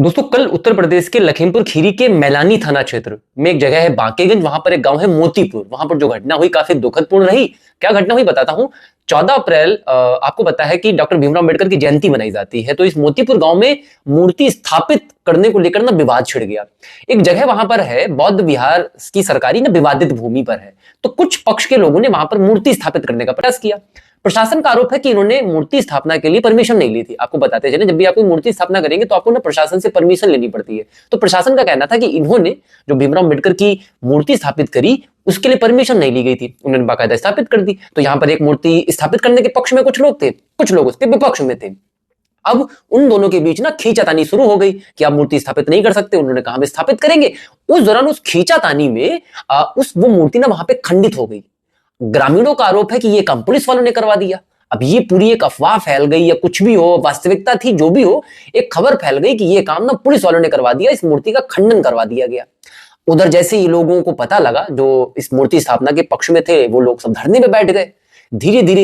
दोस्तों कल उत्तर प्रदेश के लखीमपुर खीरी के मैलानी थाना क्षेत्र में एक जगह है बांकेगंज, वहां पर एक गांव है मोतीपुर। वहां पर जो घटना हुई काफी दुखदपूर्ण रही। क्या घटना हुई बताता हूं। 14 अप्रैल आपको पता है कि डॉक्टर भीमराव अंबेडकर की जयंती मनाई जाती है, तो इस मोतीपुर गांव में मूर्ति स्थापित करने को लेकर ना विवाद छिड़ गया। एक जगह वहां पर है, बौद्ध विहार की सरकारी ना विवादित भूमि पर है, तो कुछ पक्ष के लोगों ने वहां पर मूर्ति स्थापित करने का प्रयास किया। प्रशासन का आरोप है कि इन्होंने मूर्ति स्थापना के लिए परमिशन नहीं ली थी। आपको बताते चले, जब भी आप कोई मूर्ति स्थापना करेंगे तो आपको ना प्रशासन से परमिशन लेनी पड़ती है। तो प्रशासन का कहना था कि इन्होंने जो भीमराव अंबेडकर की मूर्ति स्थापित करी उसके लिए परमिशन नहीं ली गई थी, उन्होंने बाकायदा स्थापित कर दी। तो यहां पर एक मूर्ति स्थापित करने के पक्ष में कुछ लोग थे, कुछ लोग उसके विपक्ष में थे। अब उन दोनों के बीच ना खींचातानी शुरू हो गई कि आप मूर्ति स्थापित नहीं कर सकते, उन्होंने कहा हम स्थापित करेंगे। उस दौरान उस खींचातानी में वो मूर्ति ना वहां पे खंडित हो गई। ग्रामीणों का आरोप है कि ये काम पुलिस वालों ने करवा दिया। अब ये पूरी एक अफवाह फैल गई या कुछ भी हो, वास्तविकता थी जो भी हो, एक खबर फैल गई कि ये काम ना पुलिस वालों ने करवा दिया, इस मूर्ति का खंडन करवा दिया गया। उधर जैसे ही लोगों को पता लगा, जो इस मूर्ति स्थापना के पक्ष में थे वो लोग सब धरने में बैठ गए। धीरे धीरे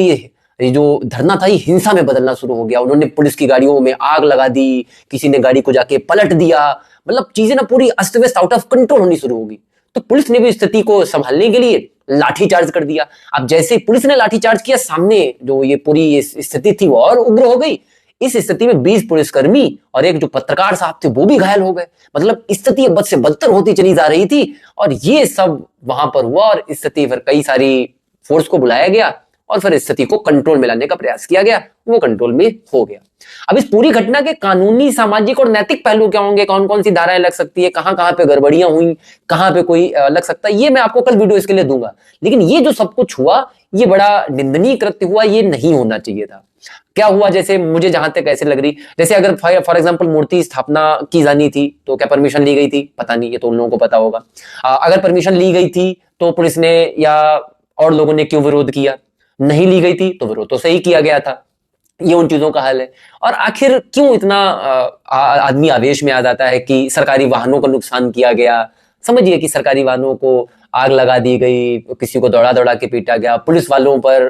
ये जो धरना था ये हिंसा में बदलना शुरू हो गया। उन्होंने पुलिस की गाड़ियों में आग लगा दी, किसी ने गाड़ी को जाके पलट दिया, मतलब चीजें ना पूरी अस्त व्यस्त आउट ऑफ कंट्रोल होनी शुरू हो गई। तो पुलिस ने भी स्थिति को संभालने के लिए लाठीचार्ज कर दिया। अब जैसे पुलिस ने लाठीचार्ज किया, सामने जो ये पूरी स्थिति थी वो और उग्र हो गई। इस स्थिति में 20 पुलिसकर्मी और एक जो पत्रकार साहब थे वो भी घायल हो गए। मतलब स्थिति बद से बदतर होती चली जा रही थी और ये सब वहां पर हुआ और स्थिति फिर कई सारी फोर्स को बुलाया गया और फिर स्थिति को कंट्रोल में लाने का प्रयास किया गया, वो कंट्रोल में हो गया। अब इस पूरी घटना के कानूनी, सामाजिक और नैतिक पहलू क्या होंगे, कौन कौन सी धाराएं लग सकती है, कहां कहां पे गड़बड़ियां हुई, कहां पे कोई लग सकता है, ये मैं आपको कल वीडियो इसके लिए दूंगा। लेकिन ये जो सब कुछ हुआ ये बड़ा निंदनीय कृत्य हुआ, ये नहीं होना चाहिए था। क्या हुआ, जैसे मुझे जहां तक ऐसे लग रही, जैसे अगर फॉर एग्जांपल मूर्ति स्थापना की जानी थी तो क्या परमिशन ली गई थी, पता नहीं, ये तो उन लोगों को पता होगा। अगर परमिशन ली गई थी तो पुलिस ने या और लोगों ने क्यों विरोध किया, नहीं ली गई थी तो विरोध तो सही किया गया था। ये उन चीजों का हल है। और आखिर क्यों इतना आदमी आवेश में आ जाता है कि सरकारी वाहनों का नुकसान किया गया। समझिए कि सरकारी वाहनों को आग लगा दी गई, किसी को दौड़ा दौड़ा के पीटा गया, पुलिस वालों पर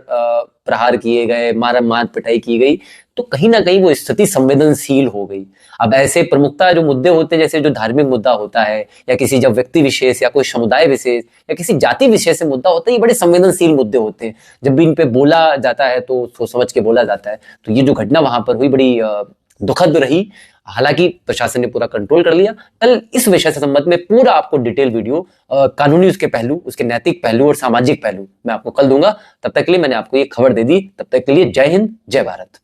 प्रहार किए गए, मार पिटाई की गई, तो कहीं ना कहीं वो स्थिति संवेदनशील हो गई। अब ऐसे प्रमुखता जो मुद्दे होते हैं, जैसे जो धार्मिक मुद्दा होता है या किसी जब व्यक्ति विशेष या कोई समुदाय विशेष या किसी जाति विशेष से मुद्दा होता है, ये बड़े संवेदनशील मुद्दे होते हैं। जब भी इन पे बोला जाता है तो सोच समझ के बोला जाता है। तो ये जो घटना वहां पर हुई बड़ी दुखद रही। हालांकि प्रशासन ने पूरा कंट्रोल कर लिया। कल इस विषय से संबंध में पूरा आपको डिटेल वीडियो, कानूनी उसके पहलू, उसके नैतिक पहलू और सामाजिक पहलू मैं आपको कल दूंगा। तब तक के लिए मैंने आपको ये खबर दे दी। तब तक के लिए जय हिंद, जय भारत।